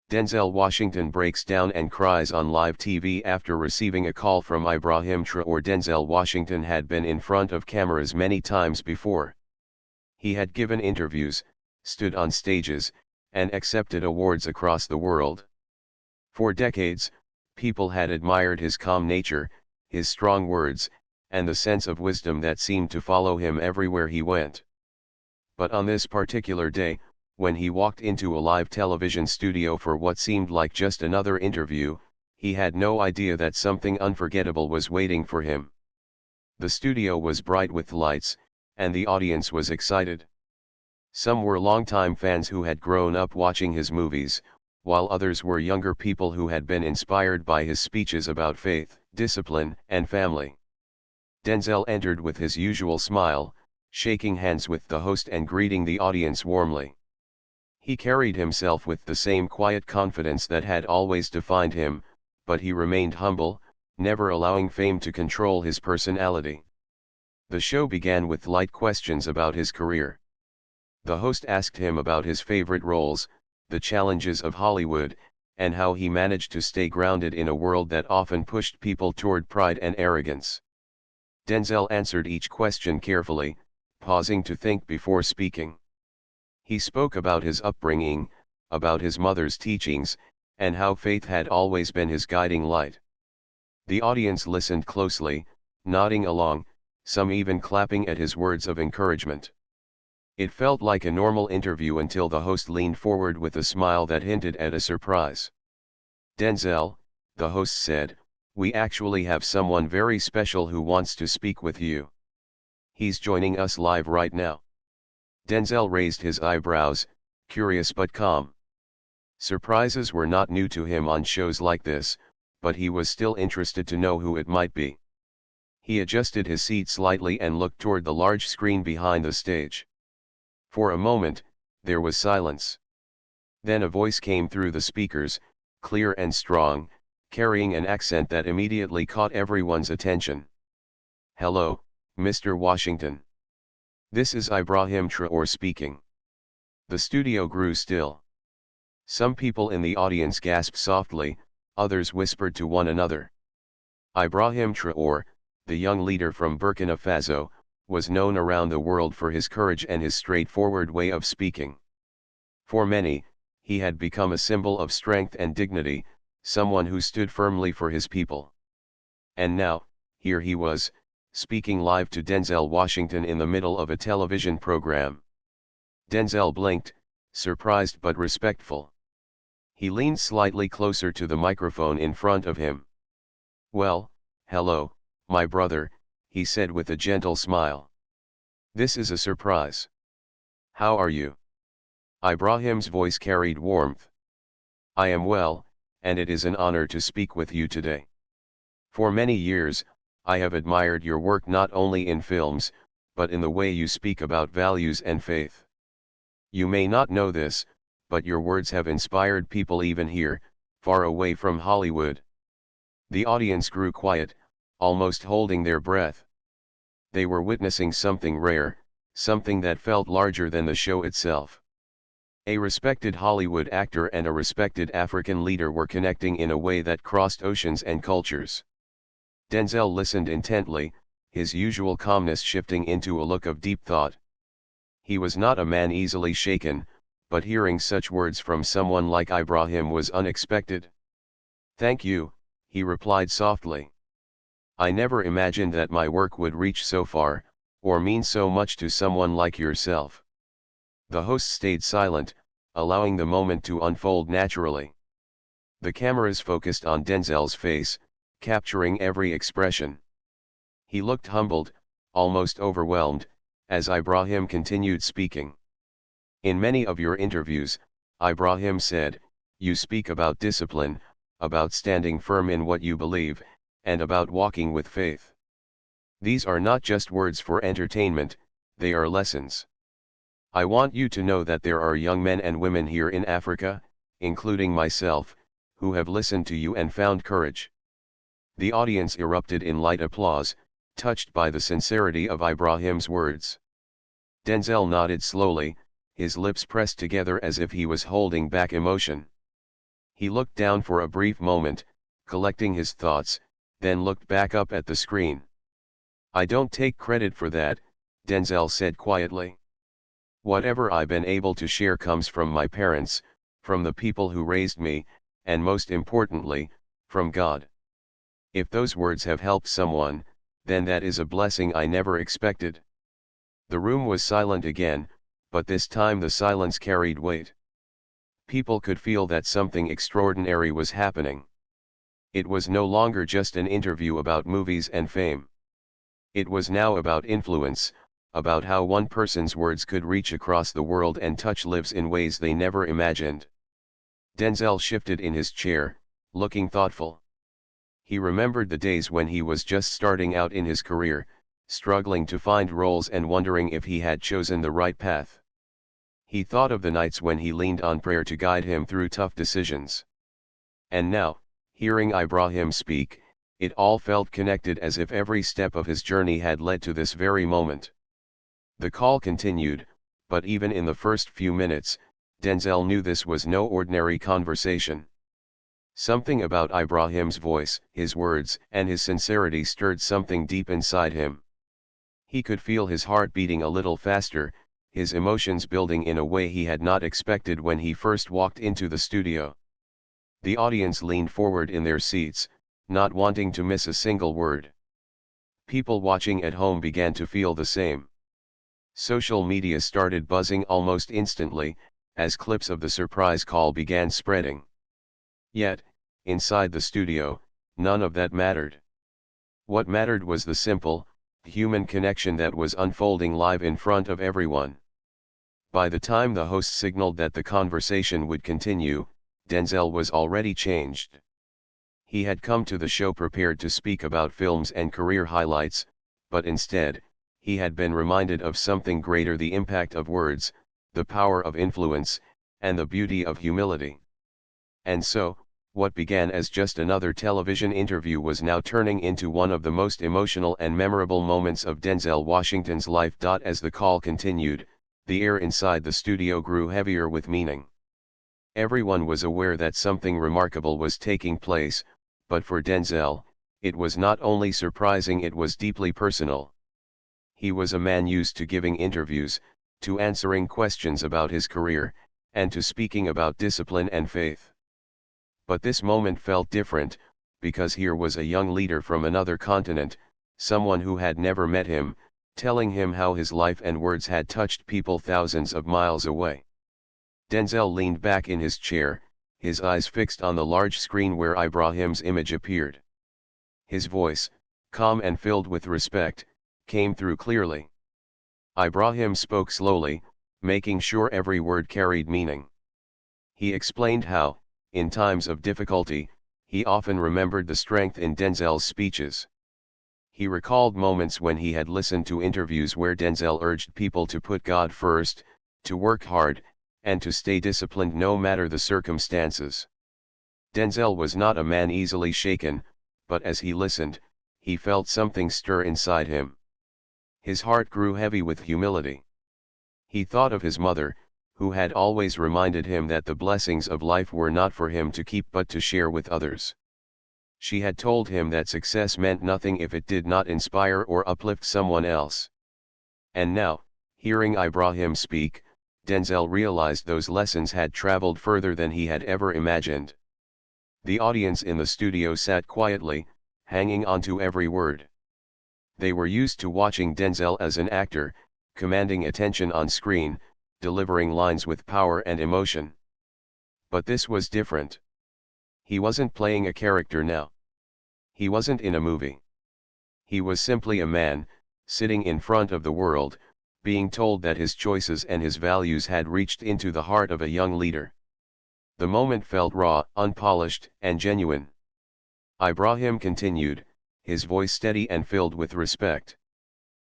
Denzel Washington breaks down and cries on live TV after receiving a call from Ibrahim Traore. Denzel Washington had been in front of cameras many times before. He had given interviews, stood on stages, and accepted awards across the world. For decades, people had admired his calm nature, his strong words, and the sense of wisdom that seemed to follow him everywhere he went. But on this particular day, when he walked into a live television studio for what seemed like just another interview, he had no idea that something unforgettable was waiting for him. The studio was bright with lights, and the audience was excited. Some were longtime fans who had grown up watching his movies, while others were younger people who had been inspired by his speeches about faith, discipline, and family. Denzel entered with his usual smile, shaking hands with the host and greeting the audience warmly. He carried himself with the same quiet confidence that had always defined him, but he remained humble, never allowing fame to control his personality. The show began with light questions about his career. The host asked him about his favorite roles, the challenges of Hollywood, and how he managed to stay grounded in a world that often pushed people toward pride and arrogance. Denzel answered each question carefully, pausing to think before speaking. He spoke about his upbringing, about his mother's teachings, and how faith had always been his guiding light. The audience listened closely, nodding along, some even clapping at his words of encouragement. It felt like a normal interview until the host leaned forward with a smile that hinted at a surprise. "Denzel," the host said, "we actually have someone very special who wants to speak with you. He's joining us live right now." Denzel raised his eyebrows, curious but calm. Surprises were not new to him on shows like this, but he was still interested to know who it might be. He adjusted his seat slightly and looked toward the large screen behind the stage. For a moment, there was silence. Then a voice came through the speakers, clear and strong, carrying an accent that immediately caught everyone's attention. "Hello, Mr. Washington. This is Ibrahim Traore speaking." The studio grew still. Some people in the audience gasped softly, others whispered to one another. Ibrahim Traore, the young leader from Burkina Faso, was known around the world for his courage and his straightforward way of speaking. For many, he had become a symbol of strength and dignity, someone who stood firmly for his people. And now, here he was, speaking live to Denzel Washington in the middle of a television program. Denzel blinked, surprised but respectful. He leaned slightly closer to the microphone in front of him. "Well, hello, my brother," he said with a gentle smile. "This is a surprise. How are you?" Ibrahim's voice carried warmth. "I am well, and it is an honor to speak with you today. For many years, I have admired your work not only in films, but in the way you speak about values and faith. You may not know this, but your words have inspired people even here, far away from Hollywood." The audience grew quiet, almost holding their breath. They were witnessing something rare, something that felt larger than the show itself. A respected Hollywood actor and a respected African leader were connecting in a way that crossed oceans and cultures. Denzel listened intently, his usual calmness shifting into a look of deep thought. He was not a man easily shaken, but hearing such words from someone like Ibrahim was unexpected. "Thank you," he replied softly. "I never imagined that my work would reach so far, or mean so much to someone like yourself." The host stayed silent, allowing the moment to unfold naturally. The cameras focused on Denzel's face, capturing every expression. He looked humbled, almost overwhelmed, as Ibrahim continued speaking. "In many of your interviews," Ibrahim said, "you speak about discipline, about standing firm in what you believe, and about walking with faith. These are not just words for entertainment, they are lessons. I want you to know that there are young men and women here in Africa, including myself, who have listened to you and found courage." The audience erupted in light applause, touched by the sincerity of Ibrahim's words. Denzel nodded slowly, his lips pressed together as if he was holding back emotion. He looked down for a brief moment, collecting his thoughts, then looked back up at the screen. "I don't take credit for that," Denzel said quietly. "Whatever I've been able to share comes from my parents, from the people who raised me, and most importantly, from God. If those words have helped someone, then that is a blessing I never expected." The room was silent again, but this time the silence carried weight. People could feel that something extraordinary was happening. It was no longer just an interview about movies and fame. It was now about influence, about how one person's words could reach across the world and touch lives in ways they never imagined. Denzel shifted in his chair, looking thoughtful. He remembered the days when he was just starting out in his career, struggling to find roles and wondering if he had chosen the right path. He thought of the nights when he leaned on prayer to guide him through tough decisions. And now, hearing Ibrahim speak, it all felt connected, as if every step of his journey had led to this very moment. The call continued, but even in the first few minutes, Denzel knew this was no ordinary conversation. Something about Ibrahim's voice, his words, and his sincerity stirred something deep inside him. He could feel his heart beating a little faster, his emotions building in a way he had not expected when he first walked into the studio. The audience leaned forward in their seats, not wanting to miss a single word. People watching at home began to feel the same. Social media started buzzing almost instantly, as clips of the surprise call began spreading. Yet, inside the studio, none of that mattered. What mattered was the simple, human connection that was unfolding live in front of everyone. By the time the host signaled that the conversation would continue, Denzel was already changed. He had come to the show prepared to speak about films and career highlights, but instead, he had been reminded of something greater: the impact of words, the power of influence, and the beauty of humility. And so, what began as just another television interview was now turning into one of the most emotional and memorable moments of Denzel Washington's life. As the call continued, the air inside the studio grew heavier with meaning. Everyone was aware that something remarkable was taking place, but for Denzel, it was not only surprising, it was deeply personal. He was a man used to giving interviews, to answering questions about his career, and to speaking about discipline and faith. But this moment felt different, because here was a young leader from another continent, someone who had never met him, telling him how his life and words had touched people thousands of miles away. Denzel leaned back in his chair, his eyes fixed on the large screen where Ibrahim's image appeared. His voice, calm and filled with respect, came through clearly. Ibrahim spoke slowly, making sure every word carried meaning. He explained how, in times of difficulty, he often remembered the strength in Denzel's speeches. He recalled moments when he had listened to interviews where Denzel urged people to put God first, to work hard, and to stay disciplined no matter the circumstances. Denzel was not a man easily shaken, but as he listened, he felt something stir inside him. His heart grew heavy with humility. He thought of his mother, who had always reminded him that the blessings of life were not for him to keep but to share with others. She had told him that success meant nothing if it did not inspire or uplift someone else. And now, hearing Ibrahim speak, Denzel realized those lessons had traveled further than he had ever imagined. The audience in the studio sat quietly, hanging on to every word. They were used to watching Denzel as an actor, commanding attention on screen, delivering lines with power and emotion. But this was different. He wasn't playing a character now. He wasn't in a movie. He was simply a man, sitting in front of the world, being told that his choices and his values had reached into the heart of a young leader. The moment felt raw, unpolished, and genuine. Ibrahim continued, his voice steady and filled with respect.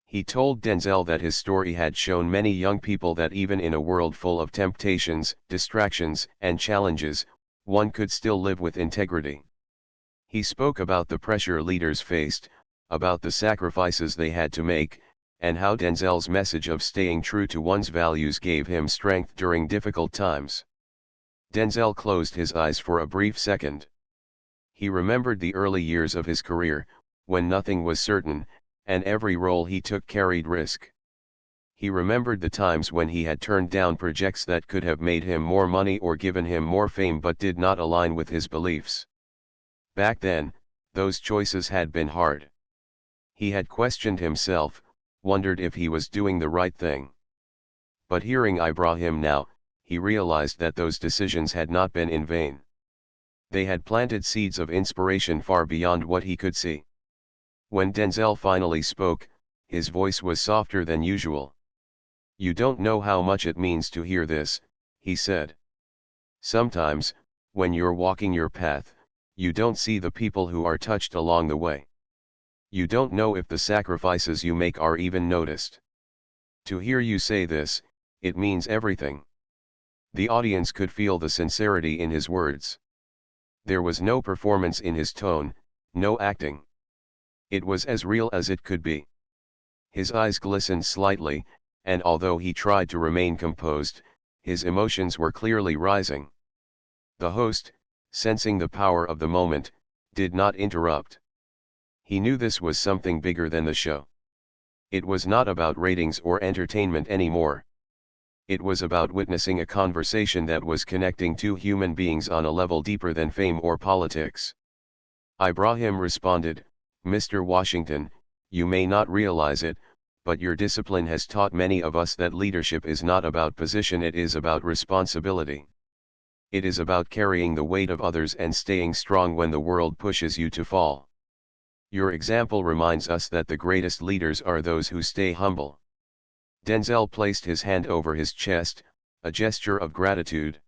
He told Denzel that his story had shown many young people that even in a world full of temptations, distractions, and challenges, one could still live with integrity. He spoke about the pressure leaders faced, about the sacrifices they had to make, and how Denzel's message of staying true to one's values gave him strength during difficult times. Denzel closed his eyes for a brief second. He remembered the early years of his career, when nothing was certain, and every role he took carried risk. He remembered the times when he had turned down projects that could have made him more money or given him more fame but did not align with his beliefs. Back then, those choices had been hard. He had questioned himself, wondered if he was doing the right thing. But hearing Ibrahim now, he realized that those decisions had not been in vain. They had planted seeds of inspiration far beyond what he could see. When Denzel finally spoke, his voice was softer than usual. "You don't know how much it means to hear this," he said. "Sometimes, when you're walking your path, you don't see the people who are touched along the way. You don't know if the sacrifices you make are even noticed. To hear you say this, it means everything." The audience could feel the sincerity in his words. There was no performance in his tone, no acting. It was as real as it could be. His eyes glistened slightly, and although he tried to remain composed, his emotions were clearly rising. The host, sensing the power of the moment, did not interrupt. He knew this was something bigger than the show. It was not about ratings or entertainment anymore. It was about witnessing a conversation that was connecting two human beings on a level deeper than fame or politics. Ibrahim responded, "Mr. Washington, you may not realize it, but your discipline has taught many of us that leadership is not about position, it is about responsibility. It is about carrying the weight of others and staying strong when the world pushes you to fall. Your example reminds us that the greatest leaders are those who stay humble." Denzel placed his hand over his chest, a gesture of gratitude.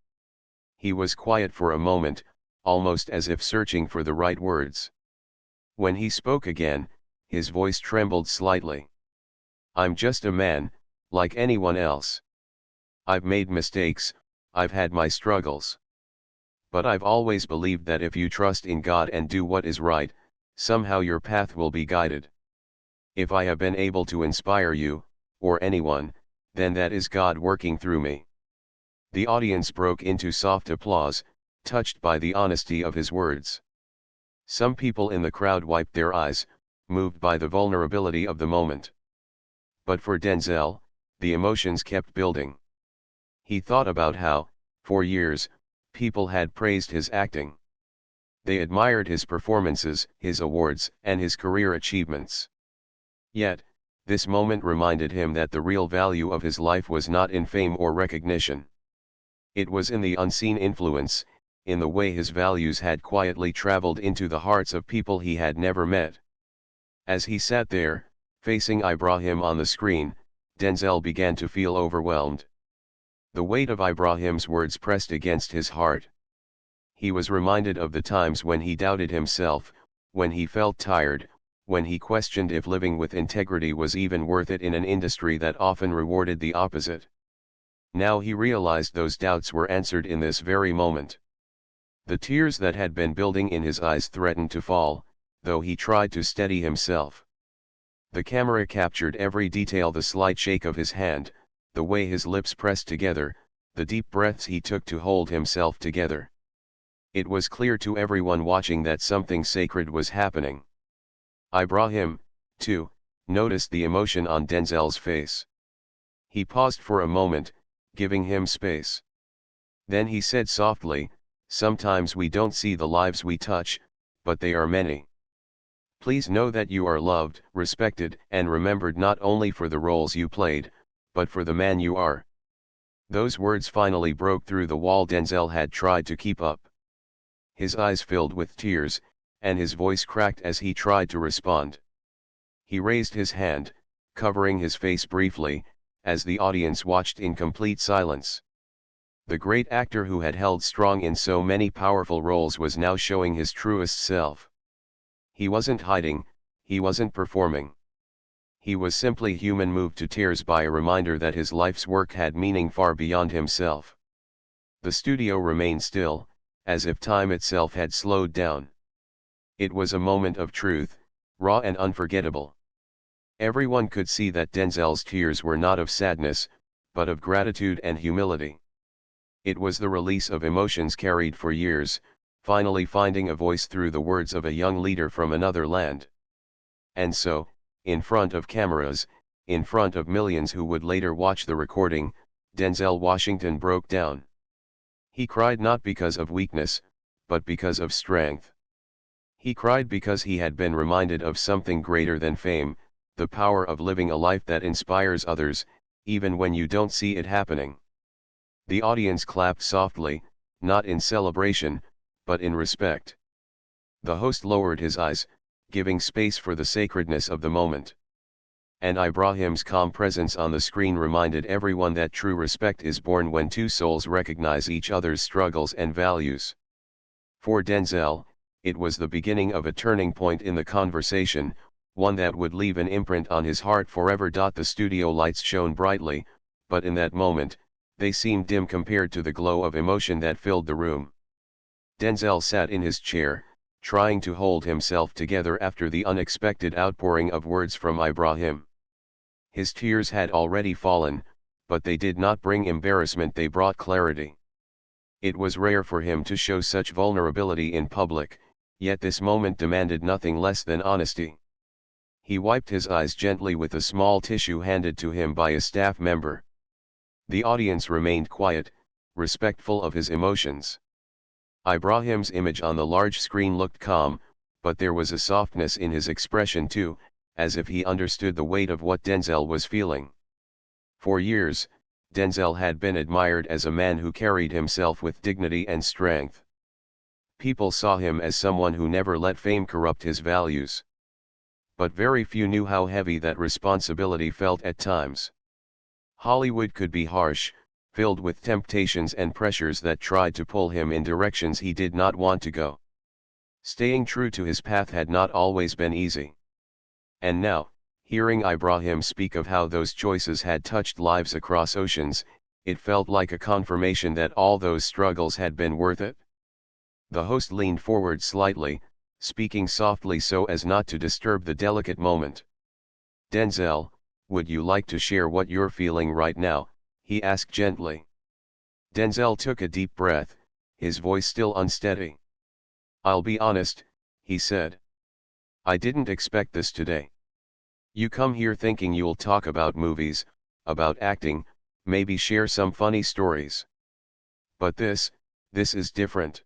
He was quiet for a moment, almost as if searching for the right words. When he spoke again, his voice trembled slightly. "I'm just a man, like anyone else. I've made mistakes, I've had my struggles. But I've always believed that if you trust in God and do what is right, somehow your path will be guided. If I have been able to inspire you, or anyone, then that is God working through me." The audience broke into soft applause, touched by the honesty of his words. Some people in the crowd wiped their eyes, moved by the vulnerability of the moment. But for Denzel, the emotions kept building. He thought about how, for years, people had praised his acting. They admired his performances, his awards, and his career achievements. Yet, this moment reminded him that the real value of his life was not in fame or recognition. It was in the unseen influence, in the way his values had quietly traveled into the hearts of people he had never met. As he sat there, facing Ibrahim on the screen, Denzel began to feel overwhelmed. The weight of Ibrahim's words pressed against his heart. He was reminded of the times when he doubted himself, when he felt tired, when he questioned if living with integrity was even worth it in an industry that often rewarded the opposite. Now he realized those doubts were answered in this very moment. The tears that had been building in his eyes threatened to fall, though he tried to steady himself. The camera captured every detail: the slight shake of his hand, the way his lips pressed together, the deep breaths he took to hold himself together. It was clear to everyone watching that something sacred was happening. Ibrahim, too, noticed the emotion on Denzel's face. He paused for a moment, giving him space. Then he said softly, "Sometimes we don't see the lives we touch, but they are many. Please know that you are loved, respected, and remembered not only for the roles you played, but for the man you are." Those words finally broke through the wall Denzel had tried to keep up. His eyes filled with tears, and his voice cracked as he tried to respond. He raised his hand, covering his face briefly, as the audience watched in complete silence. The great actor who had held strong in so many powerful roles was now showing his truest self. He wasn't hiding, he wasn't performing. He was simply human, moved to tears by a reminder that his life's work had meaning far beyond himself. The studio remained still, as if time itself had slowed down. It was a moment of truth, raw and unforgettable. Everyone could see that Denzel's tears were not of sadness, but of gratitude and humility. It was the release of emotions carried for years, finally finding a voice through the words of a young leader from another land. And so, in front of cameras, in front of millions who would later watch the recording, Denzel Washington broke down. He cried not because of weakness, but because of strength. He cried because he had been reminded of something greater than fame, the power of living a life that inspires others, even when you don't see it happening. The audience clapped softly, not in celebration, but in respect. The host lowered his eyes, giving space for the sacredness of the moment. And Ibrahim's calm presence on the screen reminded everyone that true respect is born when two souls recognize each other's struggles and values. For Denzel, it was the beginning of a turning point in the conversation, one that would leave an imprint on his heart forever. The studio lights shone brightly, but in that moment, they seemed dim compared to the glow of emotion that filled the room. Denzel sat in his chair, trying to hold himself together after the unexpected outpouring of words from Ibrahim. His tears had already fallen, but they did not bring embarrassment, they brought clarity. It was rare for him to show such vulnerability in public, yet this moment demanded nothing less than honesty. He wiped his eyes gently with a small tissue handed to him by a staff member. The audience remained quiet, respectful of his emotions. Ibrahim's image on the large screen looked calm, but there was a softness in his expression too, as if he understood the weight of what Denzel was feeling. For years, Denzel had been admired as a man who carried himself with dignity and strength. People saw him as someone who never let fame corrupt his values. But very few knew how heavy that responsibility felt at times. Hollywood could be harsh, filled with temptations and pressures that tried to pull him in directions he did not want to go. Staying true to his path had not always been easy. And now, hearing Ibrahim speak of how those choices had touched lives across oceans, it felt like a confirmation that all those struggles had been worth it. The host leaned forward slightly, speaking softly so as not to disturb the delicate moment. "Denzel, would you like to share what you're feeling right now?" he asked gently. Denzel took a deep breath, his voice still unsteady. "I'll be honest," he said. "I didn't expect this today. You come here thinking you'll talk about movies, about acting, maybe share some funny stories. But this is different.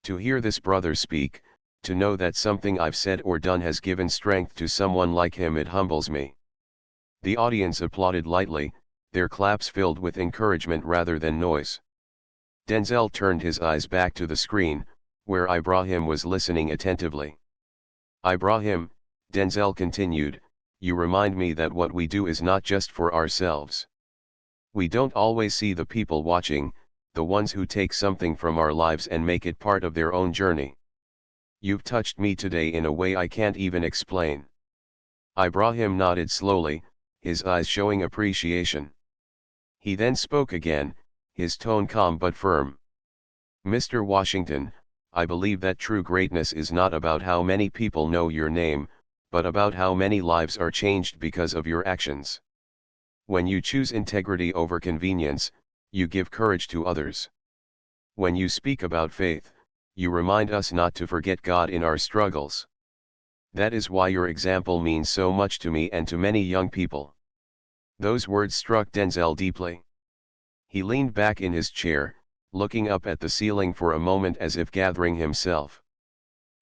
To hear this brother speak, to know that something I've said or done has given strength to someone like him, it humbles me." The audience applauded lightly, their claps filled with encouragement rather than noise. Denzel turned his eyes back to the screen, where Ibrahim was listening attentively. "Ibrahim," Denzel continued, "you remind me that what we do is not just for ourselves. We don't always see the people watching, the ones who take something from our lives and make it part of their own journey. You've touched me today in a way I can't even explain." Ibrahim nodded slowly, his eyes showing appreciation. He then spoke again, his tone calm but firm. "Mr. Washington, I believe that true greatness is not about how many people know your name, but about how many lives are changed because of your actions. When you choose integrity over convenience, you give courage to others. When you speak about faith, you remind us not to forget God in our struggles. That is why your example means so much to me and to many young people." Those words struck Denzel deeply. He leaned back in his chair, looking up at the ceiling for a moment as if gathering himself.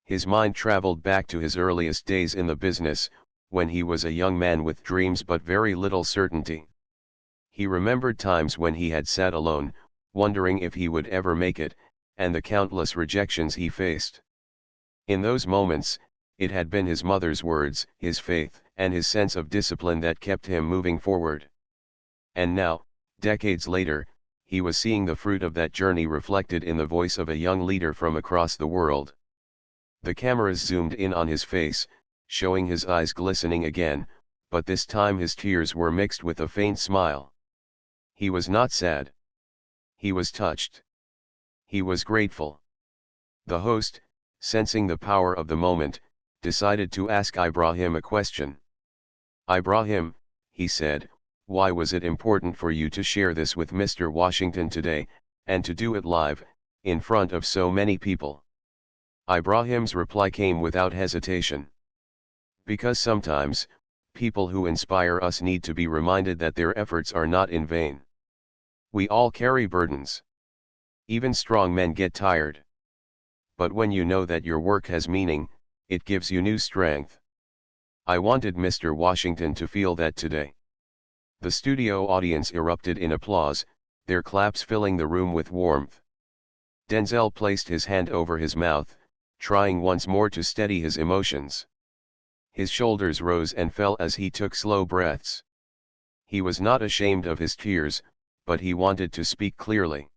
His mind traveled back to his earliest days in the business, when he was a young man with dreams but very little certainty. He remembered times when he had sat alone, wondering if he would ever make it, and the countless rejections he faced. In those moments, it had been his mother's words, his faith, and his sense of discipline that kept him moving forward. And now, decades later, he was seeing the fruit of that journey reflected in the voice of a young leader from across the world. The cameras zoomed in on his face, showing his eyes glistening again, but this time his tears were mixed with a faint smile. He was not sad. He was touched. He was grateful. The host, sensing the power of the moment, decided to ask Ibrahim a question. "Ibrahim," he said, "why was it important for you to share this with Mr. Washington today, And to do it live, in front of so many people. Ibrahim's reply came without hesitation. Because sometimes, people who inspire us need to be reminded that their efforts are not in vain. We all carry burdens. Even strong men get tired. But when you know that your work has meaning, it gives you new strength. I wanted Mr. Washington to feel that today. The studio audience erupted in applause, their claps filling the room with warmth. Denzel placed his hand over his mouth, trying once more to steady his emotions. His shoulders rose and fell as he took slow breaths. He was not ashamed of his tears, but he wanted to speak clearly.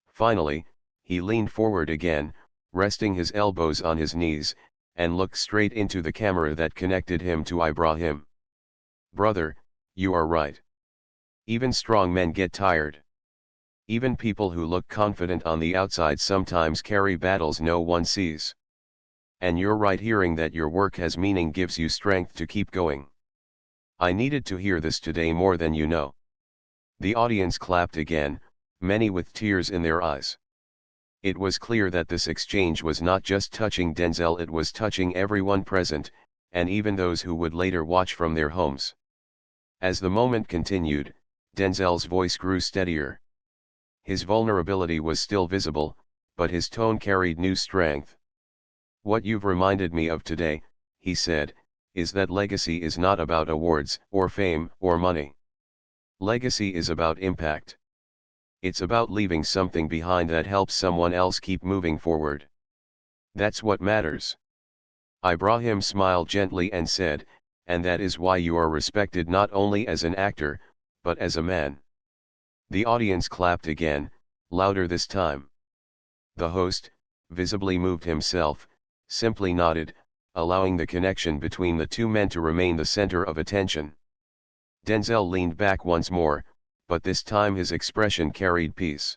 Finally, he leaned forward again, resting his elbows on his knees, and looked straight into the camera that connected him to Ibrahim. Brother, you are right. Even strong men get tired. Even people who look confident on the outside sometimes carry battles no one sees. And you're right, hearing that your work has meaning gives you strength to keep going. I needed to hear this today more than you know. The audience clapped again, many with tears in their eyes. It was clear that this exchange was not just touching Denzel, it was touching everyone present, and even those who would later watch from their homes. As the moment continued, Denzel's voice grew steadier. His vulnerability was still visible, but his tone carried new strength. What you've reminded me of today, he said, is that legacy is not about awards, or fame, or money. Legacy is about impact. It's about leaving something behind that helps someone else keep moving forward. That's what matters. Ibrahim smiled gently and said, and that is why you are respected not only as an actor, but as a man. The audience clapped again, louder this time. The host, visibly moved himself, simply nodded, allowing the connection between the two men to remain the center of attention. Denzel leaned back once more, but this time his expression carried peace.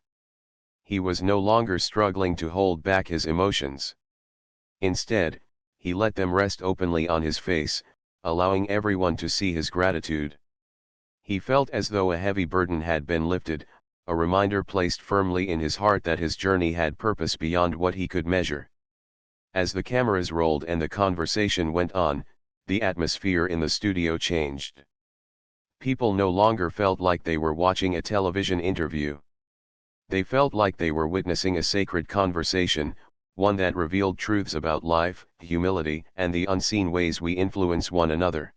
He was no longer struggling to hold back his emotions. Instead, he let them rest openly on his face, allowing everyone to see his gratitude. He felt as though a heavy burden had been lifted, a reminder placed firmly in his heart that his journey had purpose beyond what he could measure. As the cameras rolled and the conversation went on, the atmosphere in the studio changed. People no longer felt like they were watching a television interview. They felt like they were witnessing a sacred conversation, one that revealed truths about life, humility, and the unseen ways we influence one another.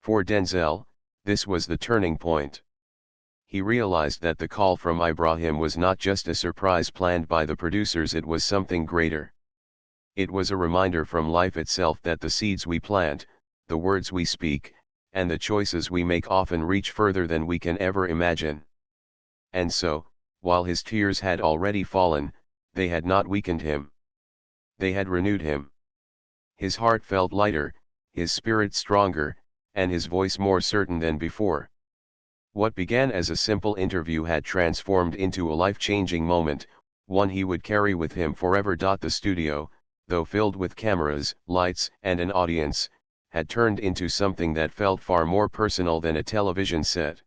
For Denzel, this was the turning point. He realized that the call from Ibrahim was not just a surprise planned by the producers, it was something greater. It was a reminder from life itself that the seeds we plant, the words we speak, and the choices we make often reach further than we can ever imagine. And so, while his tears had already fallen, they had not weakened him. They had renewed him. His heart felt lighter, his spirit stronger, and his voice more certain than before. What began as a simple interview had transformed into a life-changing moment, one he would carry with him forever. The studio, though filled with cameras, lights, and an audience, had turned into something that felt far more personal than a television set.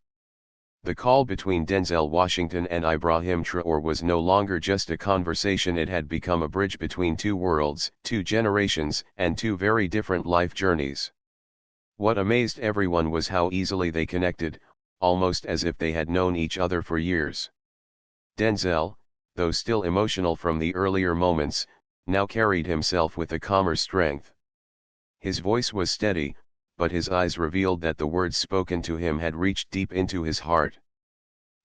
The call between Denzel Washington and Ibrahim Traore was no longer just a conversation, it had become a bridge between two worlds, two generations, and two very different life journeys. What amazed everyone was how easily they connected, almost as if they had known each other for years. Denzel, though still emotional from the earlier moments, now carried himself with a calmer strength. His voice was steady, but his eyes revealed that the words spoken to him had reached deep into his heart.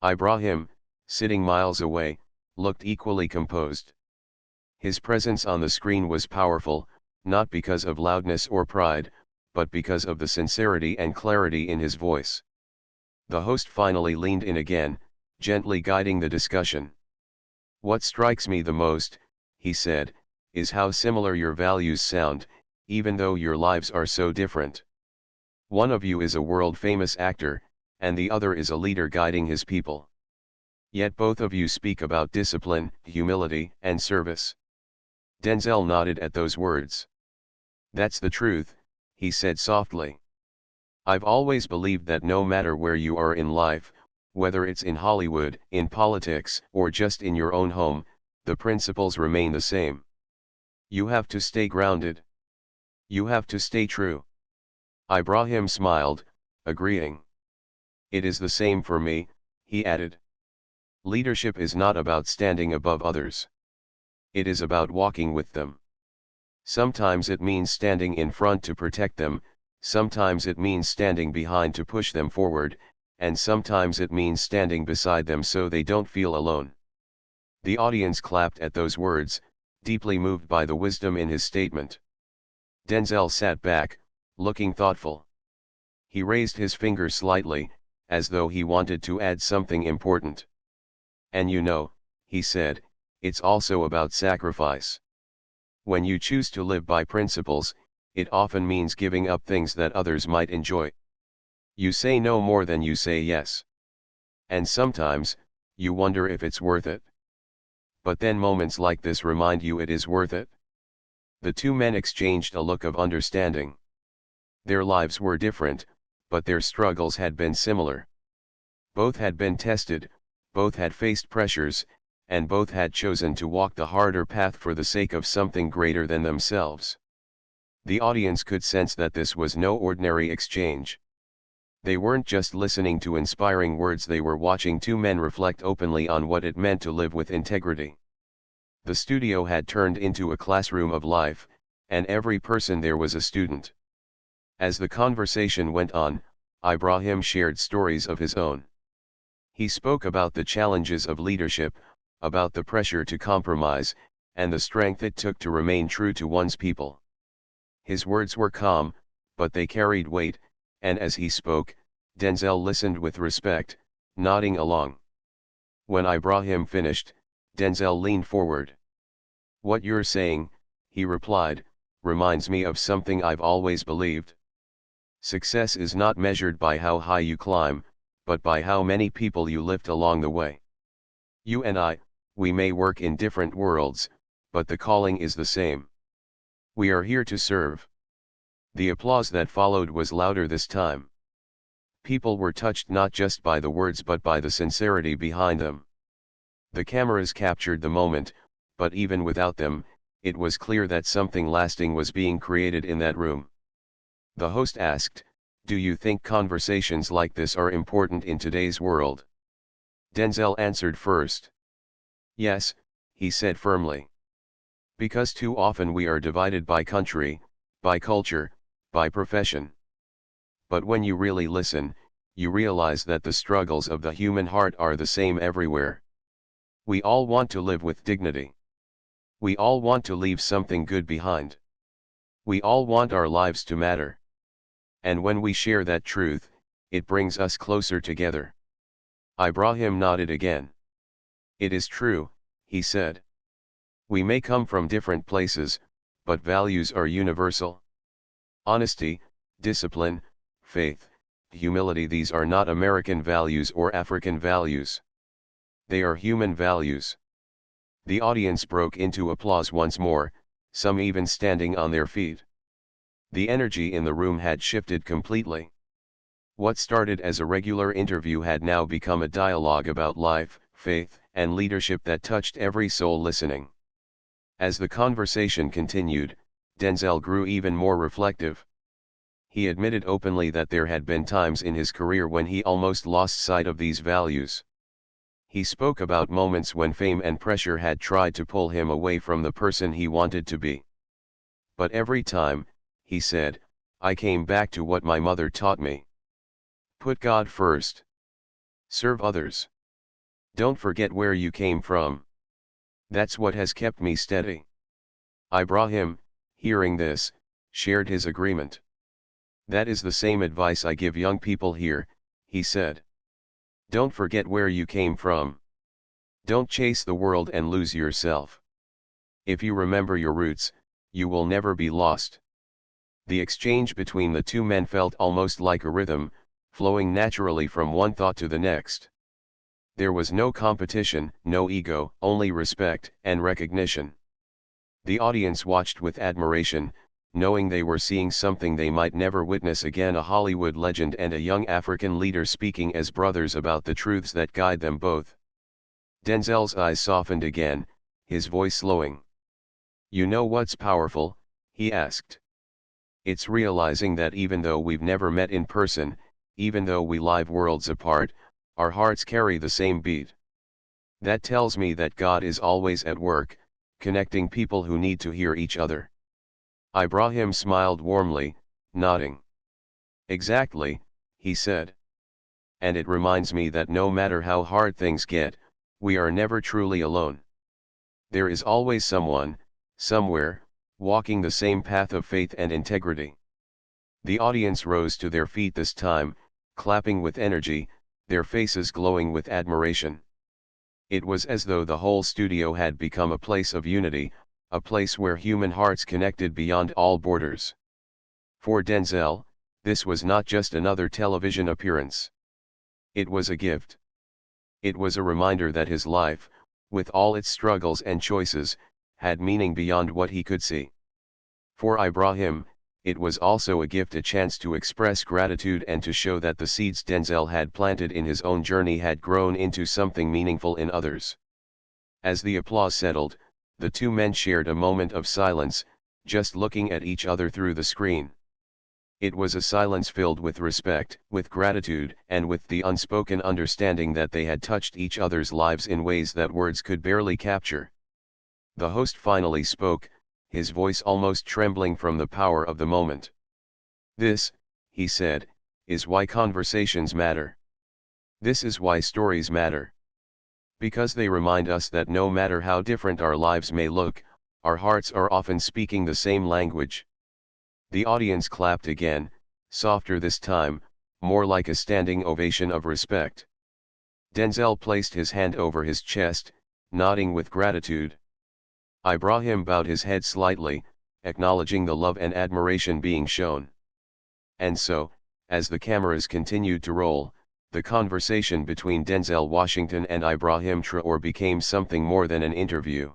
Ibrahim, sitting miles away, looked equally composed. His presence on the screen was powerful, not because of loudness or pride, but because of the sincerity and clarity in his voice. The host finally leaned in again, gently guiding the discussion. What strikes me the most, he said, is how similar your values sound, even though your lives are so different. One of you is a world-famous actor, and the other is a leader guiding his people. Yet both of you speak about discipline, humility, and service. Denzel nodded at those words. That's the truth, he said softly. I've always believed that no matter where you are in life, Whether it's in Hollywood, in politics, or just in your own home, the principles remain the same. You have to stay grounded. You have to stay true. Ibrahim smiled, agreeing. It is the same for me, he added. Leadership is not about standing above others. It is about walking with them. Sometimes it means standing in front to protect them, sometimes it means standing behind to push them forward, and sometimes it means standing beside them so they don't feel alone. The audience clapped at those words, deeply moved by the wisdom in his statement. Denzel sat back, looking thoughtful. He raised his finger slightly, as though he wanted to add something important. And you know, he said, it's also about sacrifice. When you choose to live by principles, it often means giving up things that others might enjoy. You say no more than you say yes. And sometimes, you wonder if it's worth it. But then moments like this remind you it is worth it. The two men exchanged a look of understanding. Their lives were different, but their struggles had been similar. Both had been tested, both had faced pressures, and both had chosen to walk the harder path for the sake of something greater than themselves. The audience could sense that this was no ordinary exchange. They weren't just listening to inspiring words, they were watching two men reflect openly on what it meant to live with integrity. The studio had turned into a classroom of life, and every person there was a student. As the conversation went on, Ibrahim shared stories of his own. He spoke about the challenges of leadership, about the pressure to compromise, and the strength it took to remain true to one's people. His words were calm, but they carried weight, and as he spoke, Denzel listened with respect, nodding along. When Ibrahim finished, Denzel leaned forward. What you're saying, he replied, reminds me of something I've always believed. Success is not measured by how high you climb, but by how many people you lift along the way. You and I, we may work in different worlds, but the calling is the same. We are here to serve. The applause that followed was louder this time. People were touched not just by the words but by the sincerity behind them. The cameras captured the moment, but even without them, it was clear that something lasting was being created in that room. The host asked, "Do you think conversations like this are important in today's world?" Denzel answered first. "Yes," he said firmly. "Because too often we are divided by country, by culture, by profession. But when you really listen, you realize that the struggles of the human heart are the same everywhere. We all want to live with dignity. We all want to leave something good behind. We all want our lives to matter. And when we share that truth, it brings us closer together." Ibrahim nodded again. "It is true," he said. "We may come from different places, but values are universal. Honesty, discipline, faith, humility, these are not American values or African values. They are human values." The audience broke into applause once more, some even standing on their feet. The energy in the room had shifted completely. What started as a regular interview had now become a dialogue about life, faith, and leadership that touched every soul listening. As the conversation continued, Denzel grew even more reflective. He admitted openly that there had been times in his career when he almost lost sight of these values. He spoke about moments when fame and pressure had tried to pull him away from the person he wanted to be. "But every time," he said, "I came back to what my mother taught me. Put God first. Serve others. Don't forget where you came from. That's what has kept me steady." Ibrahim, hearing this, shared his agreement. "That is the same advice I give young people here," he said. "Don't forget where you came from. Don't chase the world and lose yourself. If you remember your roots, you will never be lost." The exchange between the two men felt almost like a rhythm, flowing naturally from one thought to the next. There was no competition, no ego, only respect and recognition. The audience watched with admiration, knowing they were seeing something they might never witness again, a Hollywood legend and a young African leader speaking as brothers about the truths that guide them both. Denzel's eyes softened again, his voice slowing. "You know what's powerful?" he asked. "It's realizing that even though we've never met in person, even though we live worlds apart, our hearts carry the same beat. That tells me that God is always at work, connecting people who need to hear each other." Ibrahim smiled warmly, nodding. "Exactly," he said. "And it reminds me that no matter how hard things get, we are never truly alone. There is always someone, somewhere, walking the same path of faith and integrity." The audience rose to their feet this time, clapping with energy, their faces glowing with admiration. It was as though the whole studio had become a place of unity, a place where human hearts connected beyond all borders. For Denzel, this was not just another television appearance. It was a gift. It was a reminder that his life, with all its struggles and choices, had meaning beyond what he could see. For Ibrahim, it was also a gift, a chance to express gratitude and to show that the seeds Denzel had planted in his own journey had grown into something meaningful in others. As the applause settled, the two men shared a moment of silence, just looking at each other through the screen. It was a silence filled with respect, with gratitude, and with the unspoken understanding that they had touched each other's lives in ways that words could barely capture. The host finally spoke, his voice almost trembling from the power of the moment. "This," he said, "is why conversations matter. This is why stories matter. Because they remind us that no matter how different our lives may look, our hearts are often speaking the same language." The audience clapped again, softer this time, more like a standing ovation of respect. Denzel placed his hand over his chest, nodding with gratitude. Ibrahim bowed his head slightly, acknowledging the love and admiration being shown. And so, as the cameras continued to roll, the conversation between Denzel Washington and Ibrahim Traore became something more than an interview.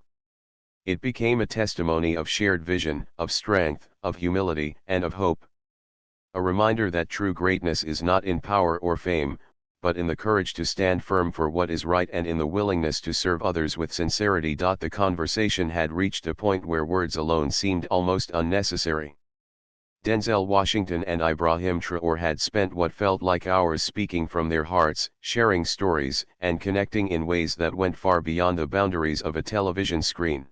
It became a testimony of shared vision, of strength, of humility, and of hope. A reminder that true greatness is not in power or fame, but in the courage to stand firm for what is right and in the willingness to serve others with sincerity. The conversation had reached a point where words alone seemed almost unnecessary. Denzel Washington and Ibrahim Traore had spent what felt like hours speaking from their hearts, sharing stories, and connecting in ways that went far beyond the boundaries of a television screen.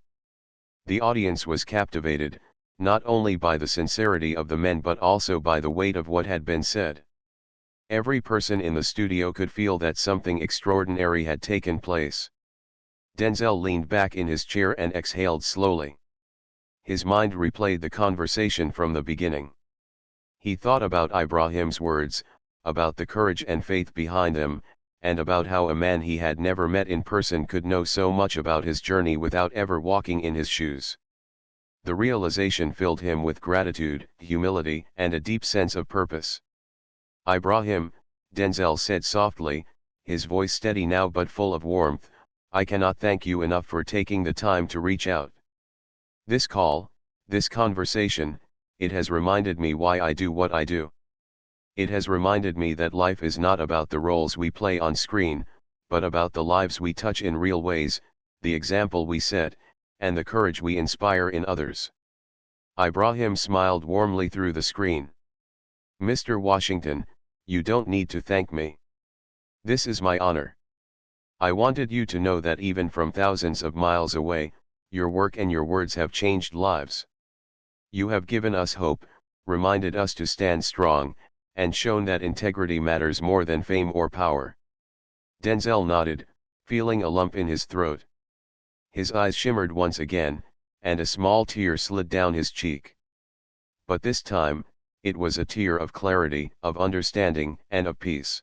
The audience was captivated, not only by the sincerity of the men but also by the weight of what had been said. Every person in the studio could feel that something extraordinary had taken place. Denzel leaned back in his chair and exhaled slowly. His mind replayed the conversation from the beginning. He thought about Ibrahim's words, about the courage and faith behind them, and about how a man he had never met in person could know so much about his journey without ever walking in his shoes. The realization filled him with gratitude, humility, and a deep sense of purpose. "Ibrahim," Denzel said softly, his voice steady now but full of warmth, "I cannot thank you enough for taking the time to reach out. This call, this conversation, it has reminded me why I do what I do. It has reminded me that life is not about the roles we play on screen, but about the lives we touch in real ways, the example we set, and the courage we inspire in others." Ibrahim smiled warmly through the screen. "Mr. Washington, you don't need to thank me. This is my honor. I wanted you to know that even from thousands of miles away, your work and your words have changed lives. You have given us hope, reminded us to stand strong, and shown that integrity matters more than fame or power." Denzel nodded, feeling a lump in his throat. His eyes shimmered once again, and a small tear slid down his cheek. But this time, it was a tear of clarity, of understanding, and of peace.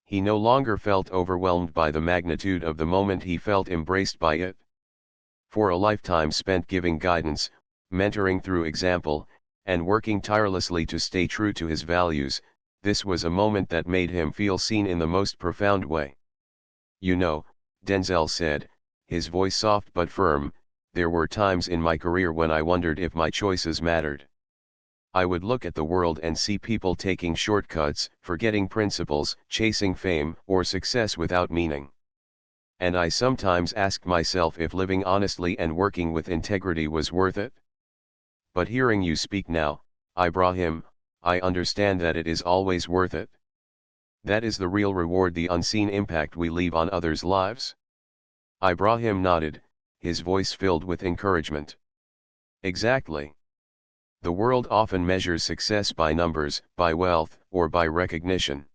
He no longer felt overwhelmed by the magnitude of the moment, he felt embraced by it. For a lifetime spent giving guidance, mentoring through example, and working tirelessly to stay true to his values, this was a moment that made him feel seen in the most profound way. "You know," Denzel said, his voice soft but firm, "there were times in my career when I wondered if my choices mattered. I would look at the world and see people taking shortcuts, forgetting principles, chasing fame or success without meaning. And I sometimes asked myself if living honestly and working with integrity was worth it. But hearing you speak now, Ibrahim, I understand that it is always worth it. That is the real reward, the unseen impact we leave on others' lives. Ibrahim nodded, his voice filled with encouragement. Exactly. The world often measures success by numbers, by wealth, or by recognition.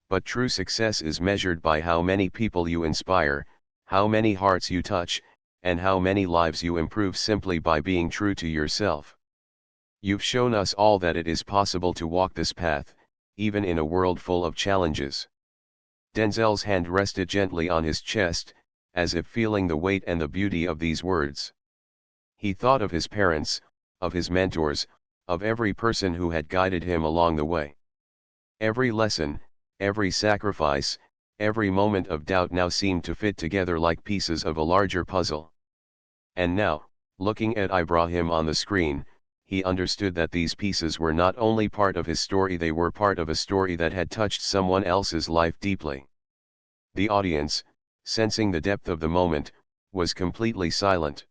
But true success is measured by how many people you inspire, how many hearts you touch, and how many lives you improve simply by being true to yourself. You've shown us all that it is possible to walk this path, even in a world full of challenges. Denzel's hand rested gently on his chest, as if feeling the weight and the beauty of these words. He thought of his parents, of his mentors, of every person who had guided him along the way. Every lesson, every sacrifice, every moment of doubt now seemed to fit together like pieces of a larger puzzle. And now, looking at Ibrahim on the screen, he understood that these pieces were not only part of his story, they were part of a story that had touched someone else's life deeply. The audience, sensing the depth of the moment, was completely silent.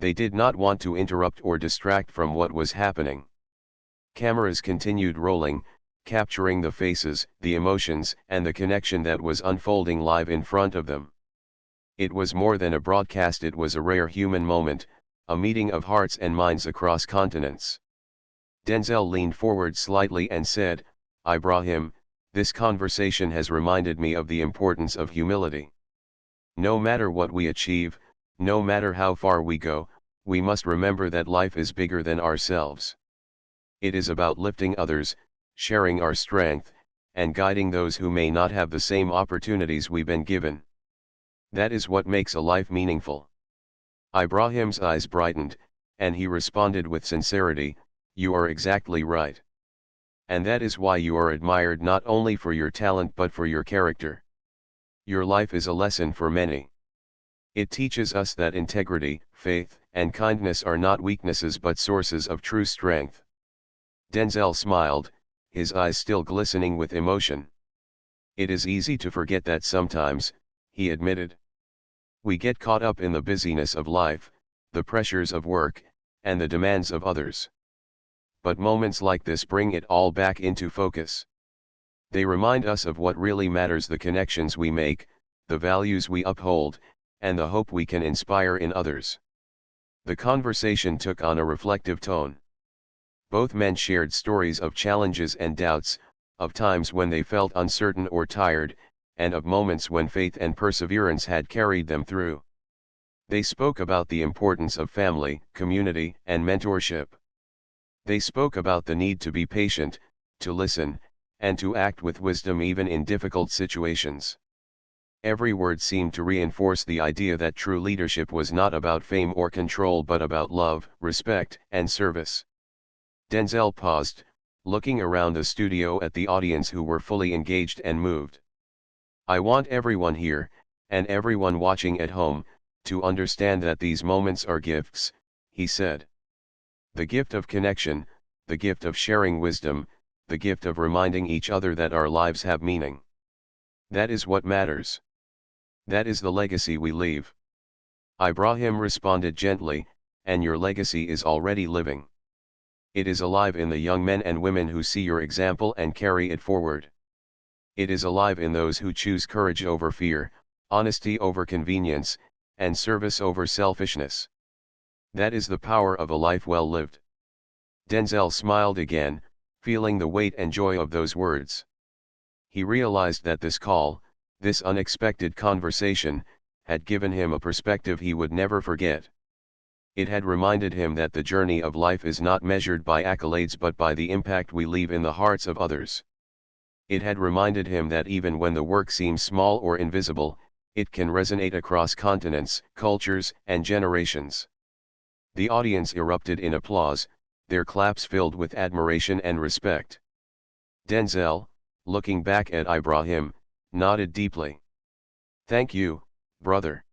They did not want to interrupt or distract from what was happening. Cameras continued rolling, capturing the faces, the emotions, and the connection that was unfolding live in front of them. It was more than a broadcast, it was a rare human moment, a meeting of hearts and minds across continents. Denzel leaned forward slightly and said, Ibrahim, this conversation has reminded me of the importance of humility. No matter what we achieve, no matter how far we go, we must remember that life is bigger than ourselves. It is about lifting others, sharing our strength, and guiding those who may not have the same opportunities we've been given. That is what makes a life meaningful. Ibrahim's eyes brightened, and he responded with sincerity, you are exactly right. And that is why you are admired not only for your talent but for your character. Your life is a lesson for many. It teaches us that integrity, faith, and kindness are not weaknesses but sources of true strength. Denzel smiled, his eyes still glistening with emotion. It is easy to forget that sometimes, he admitted. We get caught up in the busyness of life, the pressures of work, and the demands of others. But moments like this bring it all back into focus. They remind us of what really matters, the connections we make, the values we uphold, and the hope we can inspire in others. The conversation took on a reflective tone. Both men shared stories of challenges and doubts, of times when they felt uncertain or tired, and of moments when faith and perseverance had carried them through. They spoke about the importance of family, community, and mentorship. They spoke about the need to be patient, to listen, and to act with wisdom even in difficult situations. Every word seemed to reinforce the idea that true leadership was not about fame or control but about love, respect, and service. Denzel paused, looking around the studio at the audience who were fully engaged and moved. I want everyone here, and everyone watching at home, to understand that these moments are gifts, he said. The gift of connection, the gift of sharing wisdom, the gift of reminding each other that our lives have meaning. That is what matters. That is the legacy we leave. Ibrahim responded gently, and your legacy is already living. It is alive in the young men and women who see your example and carry it forward. It is alive in those who choose courage over fear, honesty over convenience, and service over selfishness. That is the power of a life well lived. Denzel smiled again, feeling the weight and joy of those words. He realized that this call, this unexpected conversation, had given him a perspective he would never forget. It had reminded him that the journey of life is not measured by accolades but by the impact we leave in the hearts of others. It had reminded him that even when the work seems small or invisible, it can resonate across continents, cultures, and generations. The audience erupted in applause, their claps filled with admiration and respect. Denzel, looking back at Ibrahim, nodded deeply. Thank you, brother.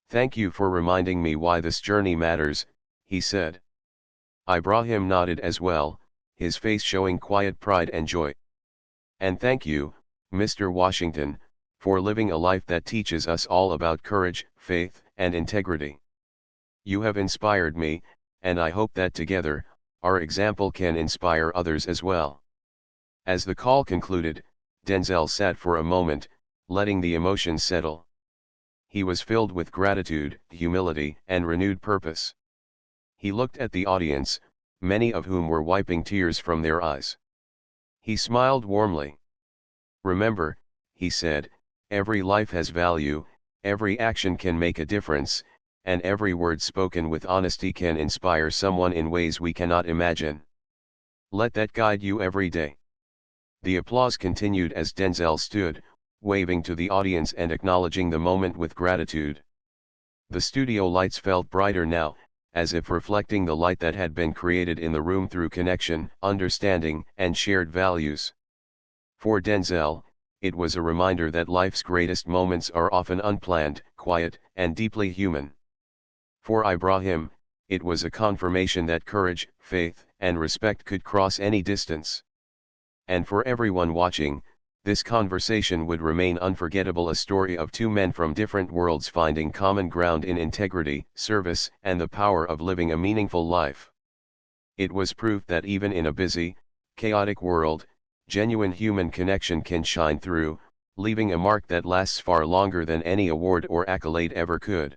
Thank you for reminding me why this journey matters, he said. Ibrahim nodded as well, his face showing quiet pride and joy. And thank you, Mr. Washington, for living a life that teaches us all about courage, faith, and integrity. You have inspired me, and I hope that together, our example can inspire others as well. As the call concluded, Denzel sat for a moment, letting the emotions settle. He was filled with gratitude, humility, and renewed purpose. He looked at the audience, many of whom were wiping tears from their eyes. He smiled warmly. Remember, he said, every life has value, every action can make a difference, and every word spoken with honesty can inspire someone in ways we cannot imagine. Let that guide you every day. The applause continued as Denzel stood, waving to the audience and acknowledging the moment with gratitude. The studio lights felt brighter now, as if reflecting the light that had been created in the room through connection, understanding, and shared values. For Denzel, it was a reminder that life's greatest moments are often unplanned, quiet, and deeply human. For Ibrahim, it was a confirmation that courage, faith, and respect could cross any distance. And for everyone watching, this conversation would remain unforgettable, a story of two men from different worlds finding common ground in integrity, service, and the power of living a meaningful life. It was proof that even in a busy, chaotic world, genuine human connection can shine through, leaving a mark that lasts far longer than any award or accolade ever could.